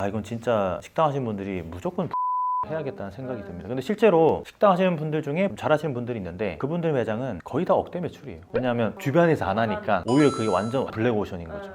이건 진짜 식당 하시는 분들이 무조건 해야겠다는 생각이 듭니다. 근데 실제로 식당 하시는 분들 중에 잘하시는 분들이 있는데 그분들 매장은 거의 다 억대 매출이에요. 왜냐하면 주변에서 안 하니까 오히려 그게 완전 블랙오션인 거죠.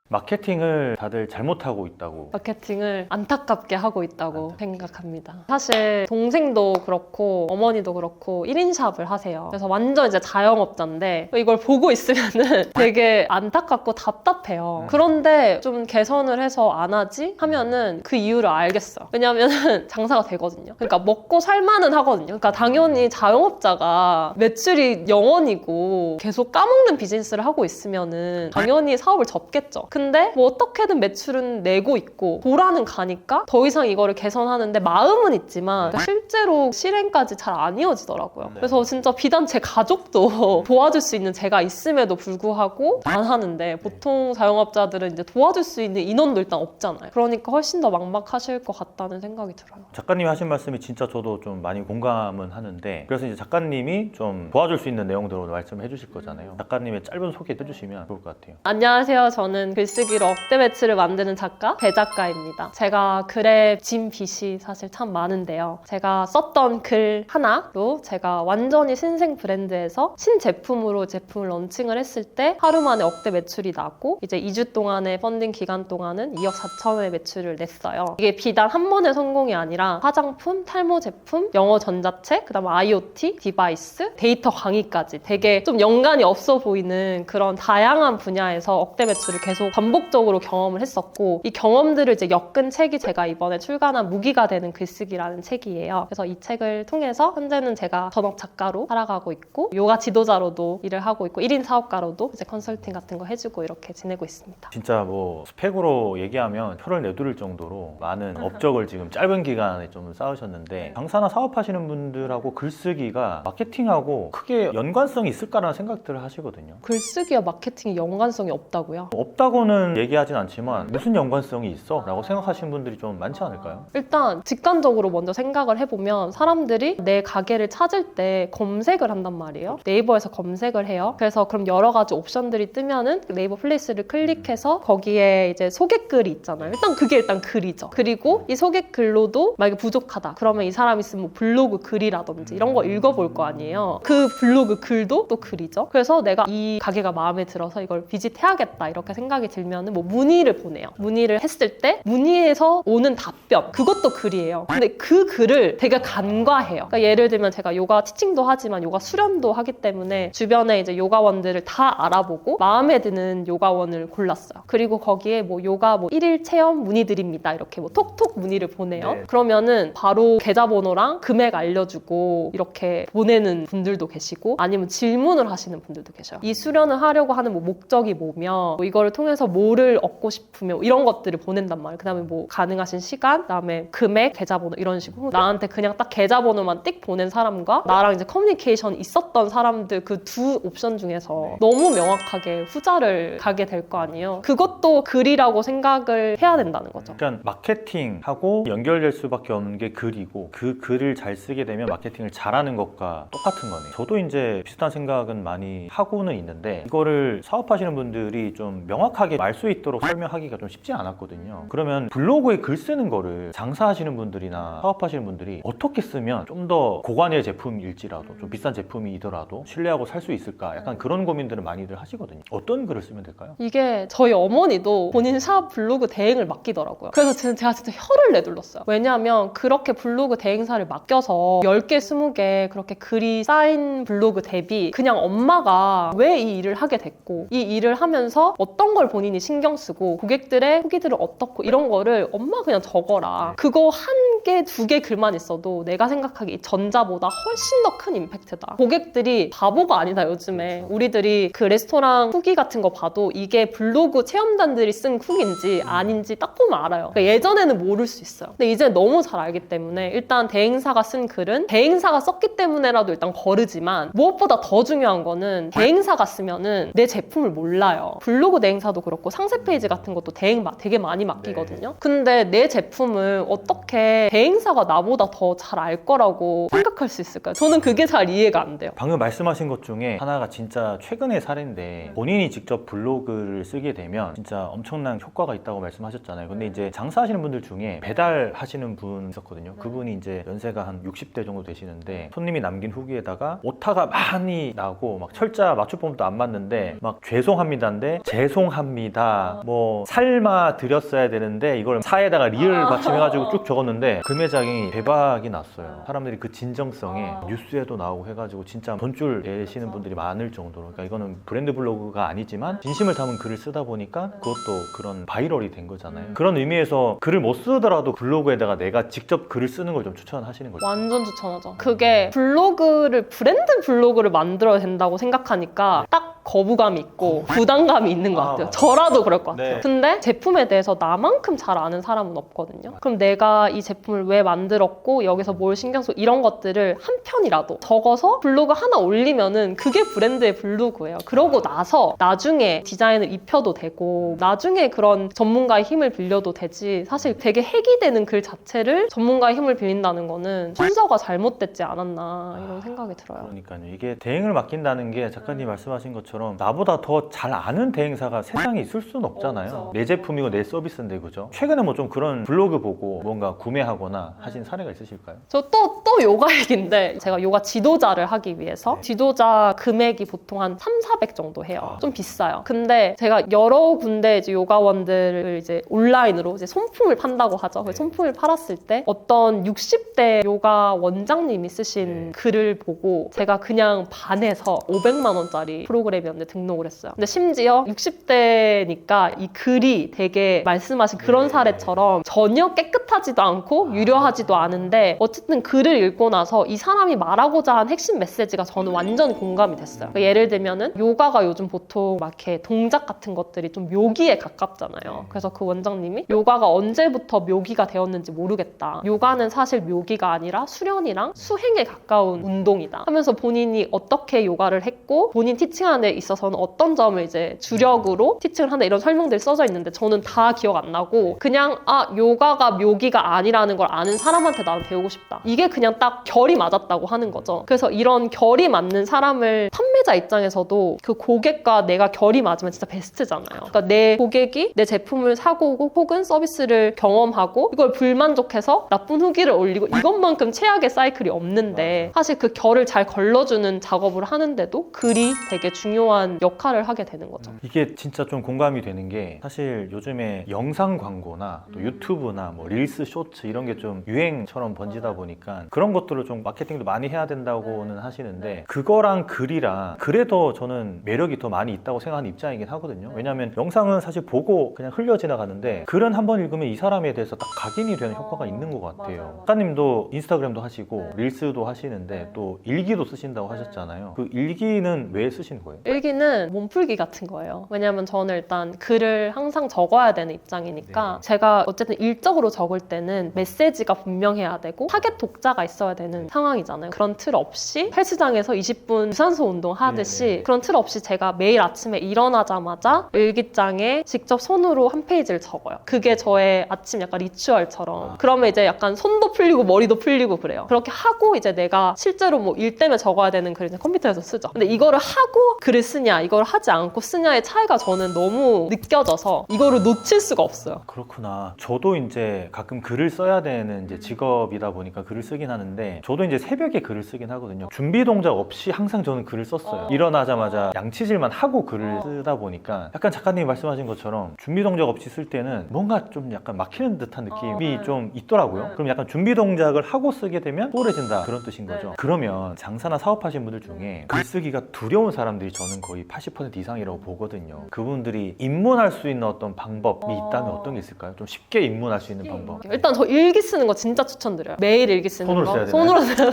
마케팅을 다들 잘못하고 있다고. 마케팅을 안타깝게 하고 있다고 생각합니다. 사실 동생도 그렇고 어머니도 그렇고 1인 샵을 하세요. 그래서 완전 이제 자영업자인데 이걸 보고 있으면은 되게 안타깝고 답답해요. 그런데 좀 개선을 해서 안 하지? 하면은 그 이유를 알겠어요. 왜냐면은 장사가 되거든요. 그러니까 먹고 살만은 하거든요. 그러니까 당연히 자영업자가 매출이 0원이고 계속 까먹는 비즈니스를 하고 있으면은 당연히 사업을 접겠죠. 근데 뭐 어떻게든 매출은 내고 있고 보라는 가니까 더 이상 이거를 개선하는데 마음은 있지만 실제로 실행까지 잘 안 이어지더라고요. 그래서 진짜 비단 제 가족도 도와줄 수 있는 제가 있음에도 불구하고 안 하는데 보통 자영업자들은 이제 도와줄 수 있는 인원도 일단 없잖아요. 그러니까 훨씬 더 막막하실 것 같다는 생각이 들어요. 작가님이 하신 말씀이 진짜 저도 좀 많이 공감은 하는데 그래서 이제 작가님이 좀 도와줄 수 있는 내용들로 말씀을 해주실 거잖아요. 작가님의 짧은 소개 해주시면 좋을 것 같아요. 안녕하세요. 저는 글쓰기로 억대 매출을 만드는 작가 배작가입니다. 제가 글에 진 빚이 사실 참 많은데요. 제가 썼던 글 하나로 제가 완전히 신생 브랜드에서 신제품으로 제품을 런칭을 했을 때 하루 만에 억대 매출이 나고 이제 2주 동안의 펀딩 기간 동안은 2억 4천원의 매출을 냈어요. 이게 비단 한 번의 성공이 아니라 화장품, 탈모 제품, 영어 전자책, 그다음 IoT, 디바이스, 데이터 강의까지 되게 좀 연관이 없어 보이는 그런 다양한 분야에서 억대 매출을 계속 반복적으로 경험을 했었고 이 경험들을 이제 엮은 책이 제가 이번에 출간한 무기가 되는 글쓰기라는 책이에요. 그래서 이 책을 통해서 현재는 제가 전업 작가로 살아가고 있고 요가 지도자로도 일을 하고 있고 1인 사업가로도 이제 컨설팅 같은 거 해주고 이렇게 지내고 있습니다. 진짜 뭐 스펙으로 얘기하면 혀를 내두를 정도로 많은 업적을 지금 짧은 기간에 좀 쌓으셨는데 장사나 사업하시는 분들하고 글쓰기가 마케팅하고 크게 연관성이 있을까라는 생각들을 하시거든요. 글쓰기와 마케팅이 연관성이 없다고요? 없다고는 얘기하진 않지만 무슨 연관성이 있어? 라고 생각하시는 분들이 좀 많지 않을까요? 일단 직관적으로 먼저 생각을 해보면 사람들이 내 가게를 찾을 때 검색을 한단 말이에요. 네이버에서 검색을 해요. 그래서 그럼 여러 가지 옵션들이 뜨면은 네이버 플레이스를 클릭해서 거기에 이제 소개글이 있잖아요. 일단 글이죠. 그리고 이 소개글로도 만약에 부족하다. 그러면 이 사람이 쓴 뭐 블로그 글이라든지 이런 거 읽어볼 거 아니에요. 그 블로그 글도 또 글이죠. 그래서 내가 이 가게가 마음에 들어서 이걸 비짓해야겠다 이렇게 생각이 들면은 뭐 문의를 보내요. 문의를 했을 때 문의에서 오는 답변 그것도 글이에요. 근데 그 글을 되게 간과해요. 그러니까 예를 들면 제가 요가 티칭도 하지만 요가 수련도 하기 때문에 주변에 이제 요가원들을 다 알아보고 마음에 드는 요가원을 골랐어요. 그리고 거기에 뭐 요가 뭐 1일 체험 문의드립니다. 이렇게 뭐 톡톡 문의를 보내요. 네. 그러면은 바로 계좌번호랑 금액 알려주고 이렇게 보내는 분들도 계시고 아니면 질문을 하시는 분들도 계셔요. 이 수련을 하려고 하는 뭐 목적이 뭐며 뭐 이거를 통해서 뭐를 얻고 싶으며 이런 것들을 보낸단 말이에요. 그 다음에 뭐 가능하신 시간, 그 다음에 금액, 계좌번호 이런 식으로 나한테 그냥 딱 계좌번호만 띡 보낸 사람과 나랑 이제 커뮤니케이션 있었던 사람들 그 두 옵션 중에서 너무 명확하게 후자를 가게 될 거 아니에요. 그것도 글이라고 생각을 해야 된다는 거죠. 그러니까 마케팅하고 연결될 수밖에 없는 게 글이고 그 글을 잘 쓰게 되면 마케팅을 잘하는 것과 똑같은 거네요. 저도 이제 비슷한 생각은 많이 하고는 있는데 이거를 사업하시는 분들이 좀 명확하게 알 수 있도록 설명하기가 좀 쉽지 않았거든요. 그러면 블로그에 글 쓰는 거를 장사하시는 분들이나 사업하시는 분들이 어떻게 쓰면 좀 더 고관의 제품일지라도 좀 비싼 제품이더라도 신뢰하고 살 수 있을까? 약간 그런 고민들을 많이들 하시거든요. 어떤 글을 쓰면 될까요? 이게 저희 어머니도 본인 샵 블로그 대행을 맡기더라고요. 그래서 제가 진짜 혀를 내둘렀어요. 왜냐하면 그렇게 블로그 대행사를 맡겨서 10개, 20개 그렇게 글이 쌓인 블로그 대비 그냥 엄마가 왜 이 일을 하게 됐고 이 일을 하면서 어떤 걸 본인이 신경 쓰고 고객들의 후기들을 어떻고 이런 거를 엄마 그냥 적어라. 그거 한 개, 2개 글만 있어도 내가 생각하기에 전자보다 훨씬 더 큰 임팩트다. 고객들이 바보가 아니다 요즘에. 우리들이 그 레스토랑 후기 같은 거 봐도 이게 블로그 체험단들이 쓴 후기인지 아닌지 딱 보면 알아요. 그러니까 예전에는 모를 수 있어요. 근데 이제 너무 잘 알기 때문에 일단 대행사가 쓴 글은 대행사가 썼기 때문에라도 일단 거르지만 무엇보다 더 중요한 거는 대행사가 쓰면은 내 제품을 몰라요. 블로그 대행사도 그렇고 상세 페이지 같은 것도 대행 되게 많이 맡기거든요. 근데 내 제품을 어떻게 대행사가 나보다 더 잘 알 거라고 생각할 수 있을까요? 저는 그게 잘 이해가 안 돼요. 방금 말씀하신 것 중에 하나가 진짜 최근의 사례인데 본인이 직접 블로그를 쓰게 되면 진짜 엄청난 효과가 있다고 말씀하셨잖아요. 근데 이제 장사하시는 분들 중에 배달하시는 분 있었거든요. 그분이 이제 연세가 한 60대 정도 되시는데 손님이 남긴 후기에다가 오타가 많이 나고 막 철자 맞춤법도 안 맞는데 막 죄송합니다인데 죄송합니다 뭐 삶아 드렸어야 되는데 이걸 사에다가 리을 받침해가지고 쭉 적었는데 그 매장이 대박이 났어요. 사람들이 그 진정성에 뉴스에도 나오고 해가지고 진짜 돈줄 내시는 분들이 많을 정도로, 그러니까 이거는 브랜드 블로그가 아니지만 진심을 담은 글을 쓰다 보니까 그것도 그런 바이럴이 된 거잖아요. 그런 의미에서 글을 못 쓰더라도 블로그에다가 내가 직접 글을 쓰는 걸 좀 추천하시는 거죠. 완전 추천하죠. 그게 브랜드 블로그를 만들어야 된다고 생각하니까 딱 거부감이 있고 부담감이 있는 것 같아요. 저라도 그럴 것 같아요. 네. 근데 제품에 대해서 나만큼 잘 아는 사람은 없거든요. 그럼 내가 이 제품을 왜 만들었고 여기서 뭘 신경 쓰고 이런 것들을 한 편이라도 적어서 블로그 하나 올리면은 그게 브랜드의 블로그예요. 그러고 나서 나중에 디자인을 입혀도 되고 나중에 그런 전문가의 힘을 빌려도 되지, 사실 되게 핵이 되는 글 자체를 전문가의 힘을 빌린다는 거는 순서가 잘못됐지 않았나 이런 생각이 들어요. 그러니까요. 이게 대행을 맡긴다는 게 작가님 말씀하신 것처럼 나보다 더 잘 아는 대행사가 세상에 있을 수는 없잖아요. 내 제품이고 내 서비스인데, 그죠? 최근에 뭐 좀 그런 블로그 보고 뭔가 구매하거나 하신 사례가 있으실까요? 저 또 요가 얘기인데, 제가 요가 지도자를 하기 위해서 지도자 금액이 보통 한 3,400 정도 해요. 좀 비싸요. 근데 제가 여러 군데 이제 요가원들을 이제 온라인으로 이제 손품을 판다고 하죠. 그 손품을 팔았을 때 어떤 60대 요가 원장님이 쓰신 글을 보고 제가 그냥 반해서 500만 원짜리 프로그램이었는데 등록을 했어요. 근데 심지어 60대니까 이 글이 되게 말씀하신 그런 사례처럼 전혀 깨끗하지도 않고 유려하지도 않은데 어쨌든 글을 읽고 나서 이 사람이 말하고자 한 핵심 메시지가 저는 완전 공감이 됐어요. 그러니까 예를 들면은 요가가 요즘 보통 막 이렇게 동작 같은 것들이 좀 묘기에 가깝잖아요. 그래서 그 원장님이 요가가 언제부터 묘기가 되었는지 모르겠다. 요가는 사실 묘기가 아니라 수련이랑 수행에 가까운 운동이다 하면서 본인이 어떻게 요가를 했고 본인 티칭하는 데 있어서는 어떤 점을 이제 주력으로 티칭을 한다 이런 설명들이 써져 있는데 저는 다 기억 안 나고 그냥 요가가 묘기가 아니라는 걸 아는 사람한테 나는 배우고 싶다. 이게 그냥 딱 결이 맞았다고 하는 거죠. 그래서 이런 결이 맞는 사람을 판매자 입장에서도 그 고객과 내가 결이 맞으면 진짜 베스트잖아요. 그러니까 내 고객이 내 제품을 사고 오고 혹은 서비스를 경험하고 이걸 불만족해서 나쁜 후기를 올리고 이것만큼 최악의 사이클이 없는데 사실 그 결을 잘 걸러주는 작업을 하는데도 글이 되게 중요한 역할을 하게 되는 거죠. 이게 진짜 좀 공감이 되는 게 사실 요즘에 영상 광고나 또 유튜브나 뭐 릴스 쇼츠 이런 게 좀 유행처럼 번지다 보니까 그런 것들을 좀 마케팅도 많이 해야 된다고는 하시는데 그거랑 글이랑 글에 더 저는 매력이 더 많이 있다고 생각하는 입장이긴 하거든요. 왜냐하면 영상은 사실 보고 그냥 흘려 지나가는데 글은 한번 읽으면 이 사람에 대해서 딱 각인이 되는 효과가 있는 것 같아요. 작가님도 인스타그램도 하시고 릴스도 하시는데 또 일기도 쓰신다고 하셨잖아요. 그 일기는 왜 쓰시는 거예요? 일기는 몸풀기 같은 거예요. 왜냐하면 저는 일단 글을 항상 적어야 되는 입장이니까 제가 어쨌든 일적으로 적을 때는 메시지가 분명해야 되고 타겟 독자가 있어야 되는 상황이잖아요. 그런 틀 없이 헬스장에서 20분 유산소 운동 하듯이 그런 틀 없이 제가 매일 아침에 일어나자마자 일기장에 직접 손으로 한 페이지를 적어요. 그게 저의 아침 약간 리추얼처럼. 그러면 이제 약간 손도 풀리고 머리도 풀리고 그래요. 그렇게 하고 이제 내가 실제로 뭐 일 때문에 적어야 되는 글을 이제 컴퓨터에서 쓰죠. 근데 이거를 하고 글을 쓰냐 이걸 하지 않고 쓰냐의 차이가 저는 너무 느껴져서 이거를 놓칠 수가 없어요. 그렇구나. 저도 이제 가끔 글을 써야 되는 이제 직업이다 보니까 글을 쓰긴 하는데 저도 이제 새벽에 글을 쓰긴 하거든요. 준비 동작 없이 항상 저는 글을 썼어요. 일어나자마자 양치질만 하고 글을 쓰다 보니까 약간 작가님이 말씀하신 것처럼 준비 동작 없이 쓸 때는 뭔가 좀 약간 막히는 듯한 느낌이 좀 있더라고요. 그럼 약간 준비 동작을 하고 쓰게 되면 소홀해진다 그런 뜻인 거죠. 그러면 장사나 사업하시는 분들 중에 글쓰기가 두려운 사람들이 저는 거의 80% 이상이라고 보거든요. 그분들이 입문할 수 있는 어떤 방법이 있다면 어떤 게 있을까요? 좀 쉽게 입문할 수 있는 방법. 일단 저 일기 쓰는 거 진짜 추천드려요. 매일 일기 쓰는 손으로 거. 써야 되나요? 손으로 써야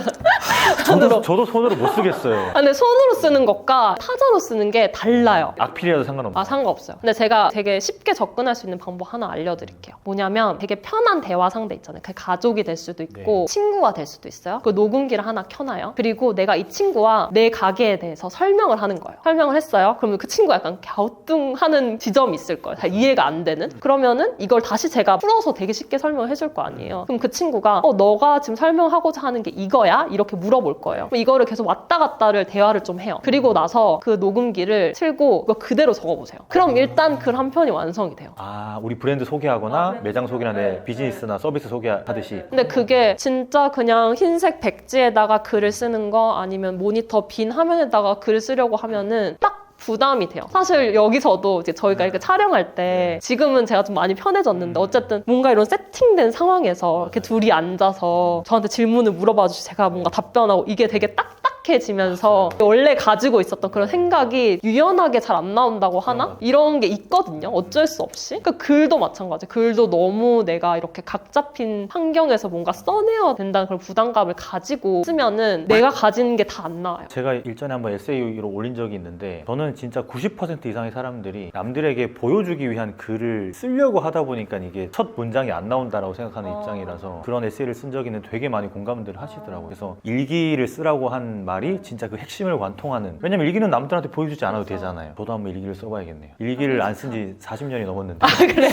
손으로. 저도 손으로 못 쓰겠어요. 근데 손으로 쓰는 것과 타자로 쓰는 게 달라요. 악필이라도 상관없나요? 상관없어요. 근데 제가 되게 쉽게 접근할 수 있는 방법 하나 알려드릴게요. 뭐냐면 되게 편한 대화 상대 있잖아요. 그게 가족이 될 수도 있고 친구가 될 수도 있어요. 그 녹음기를 하나 켜놔요. 그리고 내가 이 친구와 내 가게에 대해서 설명을 하는 거예요. 설명을 했어요. 그러면 그 친구가 약간 갸우뚱하는 지점이 있을 거예요. 잘 이해가 안 되는. 그러면은 이걸 다시 제가 풀어서 되게 쉽게 설명을 해줄 거 아니에요. 그럼 그 친구가 너가 지금 설명하고자 하는 게 이거야? 이렇게 물어볼 거예요. 그럼 이거를 계속 왔다 갔다를 대화를 좀 해요. 그리고 나서 그 녹음기를 틀고 이거 그대로 적어보세요. 그럼 일단 글 한 편이 완성이 돼요. 아, 우리 브랜드 소개하거나 매장 소개나 내 비즈니스나 서비스 소개하듯이. 근데 그게 진짜 그냥 흰색 백지에다가 글을 쓰는 거 아니면 모니터 빈 화면에다가 글을 쓰려고 하면은 딱 부담이 돼요. 사실 여기서도 이제 저희가 이렇게 촬영할 때 지금은 제가 좀 많이 편해졌는데 어쨌든 뭔가 이런 세팅된 상황에서 이렇게 둘이 앉아서 저한테 질문을 물어봐 주시 제가 뭔가 답변하고 이게 되게 딱딱해지면서 원래 가지고 있었던 그런 생각이 유연하게 잘 안 나온다고 하나? 이런 게 있거든요. 어쩔 수 없이. 그 글도 마찬가지. 글도 너무 내가 이렇게 각 잡힌 환경에서 뭔가 써내야 된다는 그런 부담감을 가지고 쓰면은 내가 가지는 게 다 안 나와요. 제가 일전에 한번 에세이로 올린 적이 있는데 저는 진짜 90% 이상의 사람들이 남들에게 보여주기 위한 글을 쓰려고 하다 보니까 이게 첫 문장이 안 나온다라고 생각하는 입장이라서 그런 에세이를 쓴 적이 있는데 되게 많이 공감들을 하시더라고요. 그래서 일기를 쓰라고 한 말이 진짜 그 핵심을 관통하는, 왜냐면 일기는 남들한테 보여주지 않아도 되잖아요. 저도 한번 일기를 써봐야겠네요. 일기를 안 쓴 지 40년이 넘었는데 그래요?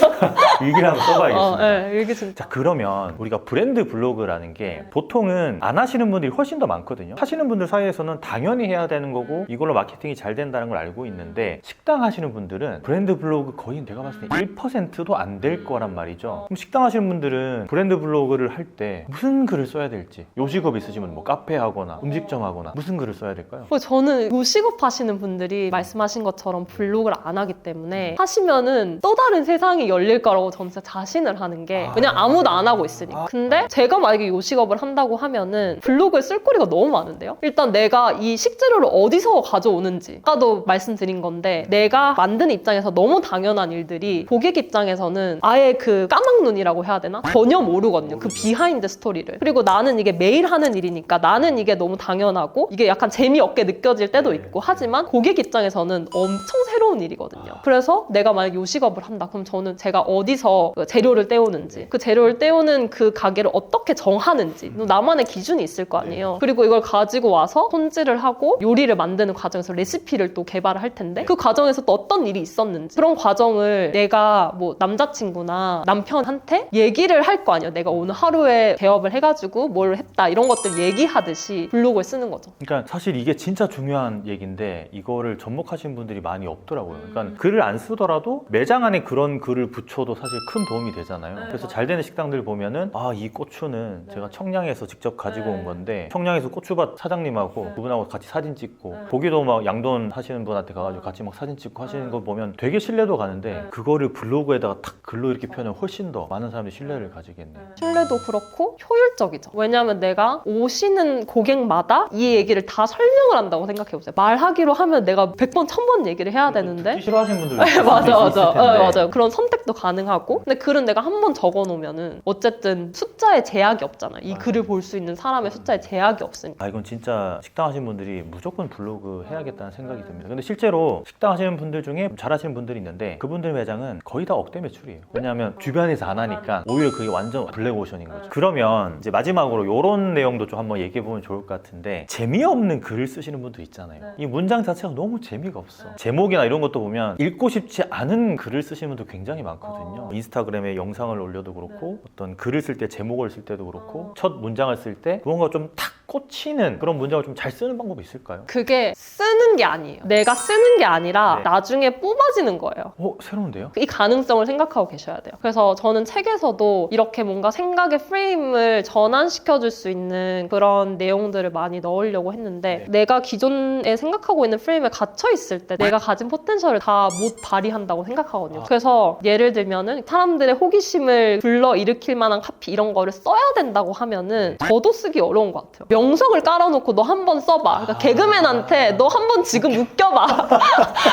일기를 한번 써봐야겠습니다. 네, 일기 진짜. 자, 그러면 우리가 브랜드 블로그라는 게 보통은 안 하시는 분들이 훨씬 더 많거든요. 하시는 분들 사이에서는 당연히 해야 되는 거고 이걸로 마케팅이 잘 된다는 걸 알고 있는데, 식당 하시는 분들은 브랜드 블로그 거의 내가 봤을 때 1%도 안 될 거란 말이죠. 그럼 식당 하시는 분들은 브랜드 블로그를 할 때 무슨 글을 써야 될지, 요식업 있으시면 뭐 카페 하거나 음식점 하거나 무슨 글을 써야 될까요? 저는 요식업 하시는 분들이 말씀하신 것처럼 블로그를 안 하기 때문에 하시면은 또 다른 세상이 열릴 거라고 저는 진짜 자신을 하는 게, 그냥 아무도 안 하고 있으니까. 근데 제가 만약에 요식업을 한다고 하면은 블로그에 쓸 거리가 너무 많은데요? 일단 내가 이 식재료를 어디서 가져오는지, 아까도 말씀드린 건데 내가 만드는 입장에서 너무 당연한 일들이 고객 입장에서는 아예 그 까막눈이라고 해야 되나? 전혀 모르거든요. 그 비하인드 스토리를. 그리고 나는 이게 매일 하는 일이니까 나는 이게 너무 당연하고 이게 약간 재미없게 느껴질 때도 있고, 하지만 고객 입장에서는 엄청 새로운 일이거든요. 그래서 내가 만약 요식업을 한다 그럼 저는 제가 어디서 그 재료를 떼오는지, 그 재료를 떼오는 그 가게를 어떻게 정하는지 나만의 기준이 있을 거 아니에요. 그리고 이걸 가지고 와서 손질을 하고 요리를 만드는 과정에서 레시피를 또 개발을 할 텐데 그 과정에서 또 어떤 일이 있었는지, 그런 과정을 내가 뭐 남자친구나 남편한테 얘기를 할 거 아니에요. 내가 오늘 하루에 개업을 해가지고 뭘 했다 이런 것들 얘기하듯이 블로그를 쓰는 거죠. 그러니까 사실 이게 진짜 중요한 얘기인데 이거를 접목하신 분들이 많이 없더라고요. 그러니까 글을 안 쓰더라도 매장 안에 그런 글을 붙여도 사실 큰 도움이 되잖아요. 그래서 잘 되는 식당들 보면은 이 고추는 제가 청량에서 직접 가지고 온 건데 청량에서 고추밭 사장님하고 그분하고 같이 사진 찍고, 거기도 막 양돈 하시는 분한테 가가지고 같이 막 사진 찍고 하시는 거 보면 되게 신뢰도 가는데 그거를 블로그에다가 탁 글로 이렇게 표현하면 훨씬 더 많은 사람들이 신뢰를 가지겠네요. 신뢰도 그렇고 효율적이죠. 왜냐하면 내가 오시는 고객마다 이 얘기를 다 설명을 한다고 생각해보세요. 말하기로 하면 내가 100번, 1000번 얘기를 해야 되는데 듣기 싫어하시는 분들 네, 맞아요. 그런 선택도 가능하고, 근데 글은 내가 한 번 적어놓으면은 어쨌든 숫자에 제약이 없잖아요. 이 글을 볼 수 있는 사람의 숫자에 제약이 없으니까. 이건 진짜 식당 하시는 분들이 무조건 블로그 해야겠다는 생각이 듭니다. 근데 실제로 식당 하시는 분들 중에 잘하시는 분들이 있는데 그분들 매장은 거의 다 억대 매출이에요. 왜냐하면 주변에서 안 하니까 오히려 그게 완전 블랙오션인 거죠. 그러면 이제 마지막으로 이런 내용도 좀 한번 얘기해보면 좋을 것 같은데, 재미없는 글을 쓰시는 분도 있잖아요. 이 문장 자체가 너무 재미가 없어. 제목이나 이런 것도 보면 읽고 싶지 않은 글을 쓰시는 분도 굉장히 많거든요. 인스타그램에 영상을 올려도 그렇고 어떤 글을 쓸 때 제목을 쓸 때도 그렇고 첫 문장을 쓸 때 무언가 좀 탁 꽂히는 그런 문장을 좀 잘 쓰는 방법이 있을까요? 그게 쓰는 게 아니에요. 내가 쓰는 게 아니라 나중에 뽑아지는 거예요. 새로운데요? 이 가능성을 생각하고 계셔야 돼요. 그래서 저는 책에서도 이렇게 뭔가 생각의 프레임을 전환시켜줄 수 있는 그런 내용들을 많이 넣으려고 했는데, 내가 기존에 생각하고 있는 프레임에 갇혀 있을 때 내가 가진 포텐셜을 다 못 발휘한다고 생각하거든요. 그래서 예를 들면은 사람들의 호기심을 불러일으킬 만한 카피 이런 거를 써야 된다고 하면은 저도 쓰기 어려운 것 같아요. 명성을 깔아놓고 너 한 번 써봐. 그러니까 개그맨한테 너 한 번 지금 웃겨봐.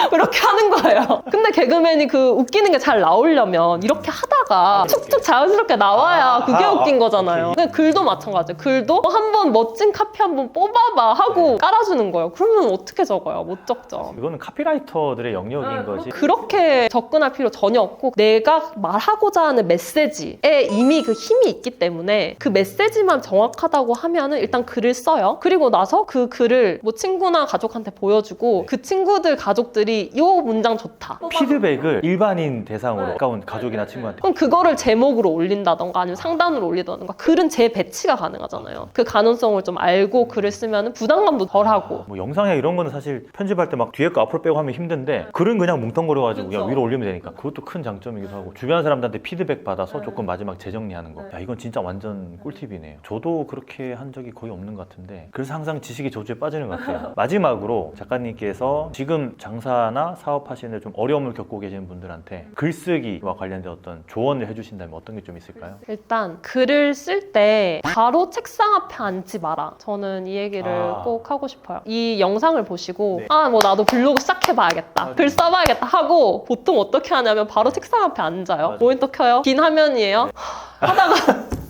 그렇게 하는 거예요. 근데 개그맨이 그 웃기는 게 잘 나오려면 이렇게 하다가 숫자가 툭툭 자연스럽게 나와야 그게 웃긴 거잖아요. 근데 글도 마찬가지예요. 글도 한번 멋진 카피 한번 뽑아봐 하고 깔아주는 거예요. 그러면 어떻게 적어요? 못 적죠. 이거는 카피라이터들의 영역인 거지. 그렇게 접근할 필요 전혀 없고 내가 말하고자 하는 메시지에 이미 그 힘이 있기 때문에 그 메시지만 정확하다고 하면은 일단 글을 써요. 그리고 나서 그 글을 뭐 친구나 가족한테 보여주고 그 친구들 가족들이 이 문장 좋다. 피드백을 일반인 대상으로 가까운 가족이나 친구한테. 그럼 그거를 제목으로 올린다던가 아니면 상단으로 올리다던가 글은 재배치가 가능하잖아요. 그 가능성을 좀 알고 글을 쓰면 부담감도 덜하고. 뭐 영상에 이런 거는 사실 편집할 때 막 뒤에 거 앞으로 빼고 하면 힘든데 글은 그냥 뭉텅거려가지고 그냥 위로 올리면 되니까 그것도 큰 장점이기도 하고 주변 사람들한테 피드백 받아서 조금 마지막 재정리하는 거. 야, 이건 진짜 완전 꿀팁이네요. 저도 그렇게 한 적이 거의 없는 것 같은데 그래서 항상 지식의 저주에 빠지는 것 같아요. 마지막으로 작가님께서 지금 장사나 사업하시는 데 좀 어려움을 겪고 계시는 분들한테 글쓰기와 관련된 어떤 조언을 해주신다면 어떤 게 좀 있을까요? 일단 글을 쓸 때 바로 책상 앞에 앉지 마라. 저는 이 얘기를 꼭 하고 싶어요. 이 영상을 보시고 네. 아 뭐 나도 블로그 시작해봐야겠다. 맞아요. 글 써봐야겠다 하고 보통 어떻게 하냐면 바로 책상 앞에 앉아요. 맞아요. 모니터 켜요. 긴 화면이에요. 네. 하다가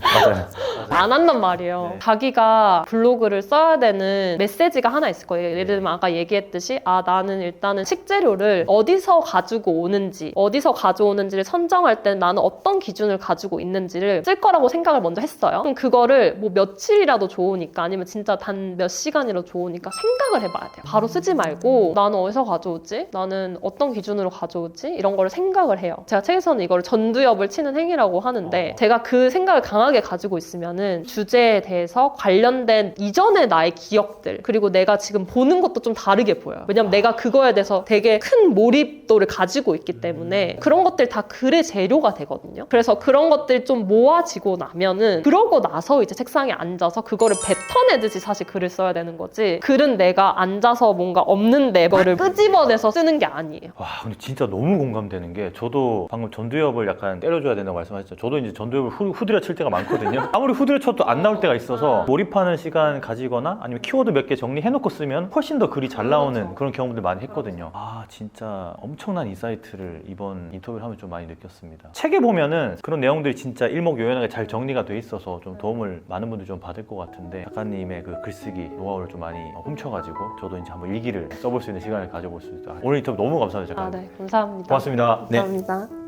맞아요. 안 한단 말이에요. 네. 자기가 블로그를 써야 되는 메시지가 하나 있을 거예요. 예를 들면 아까 얘기했듯이 나는 일단은 식재료를 어디서 가지고 오는지 어디서 가져오는지를 선정할 때 나는 어떤 기준을 가지고 있는지를 쓸 거라고 생각을 먼저 했어요. 그럼 그거를 뭐 며칠이라도 좋으니까 아니면 진짜 단 몇 시간이라도 좋으니까 생각을 해봐야 돼요. 바로 쓰지 말고 나는 어디서 가져오지? 나는 어떤 기준으로 가져오지? 이런 거를 생각을 해요. 제가 책에서는 이걸 전두엽을 치는 행위라고 하는데 제가 그 생각을 강하게 가지고 있으면은 주제에 대해서 관련된 이전의 나의 기억들 그리고 내가 지금 보는 것도 좀 다르게 보여요. 왜냐면 내가 그거에 대해서 되게 큰 몰입도를 가지고 있기 때문에 그런 것들 다 글의 재료가 되거든요. 그래서 그런 것들 좀 모아지고 나면은 그러고 나서 이제 책상에 앉아서 그거를 뱉어내듯이 사실 글을 써야 되는 거지. 글은 내가 앉아서 뭔가 없는데 그거를 끄집어내서 쓰는 게 아니에요. 와 근데 진짜 너무 공감되는 게 저도 방금 전두엽을 약간 때려줘야 된다고 말씀하셨죠. 저도 이제 전두엽을 후드려 칠 때가 많거든요. 아무리 후드려 쳐도 안 나올 때가 있어서 몰입하는 시간 가지거나 아니면 키워드 몇 개 정리해놓고 쓰면 훨씬 더 글이 잘 나오는 그런 경험들 많이 했거든요. 아 진짜 엄청난 인사이트를 이번 인터뷰를 하면 좀 많이 느꼈습니다. 책에 보면은 그런 내용들이 진짜 일목요연하게 잘 정리가 돼 있어서 좀 도움을 많은 분들이 좀 받을 것 같은데 작가님의 그 글쓰기 노하우를 좀 많이 훔쳐가지고 저도 이제 한번 일기를 써볼 수 있는 시간을 가져볼 수 있다. 오늘 인터뷰 너무 감사합니다. 작가님. 네, 감사합니다. 고맙습니다. 네. 감사합니다.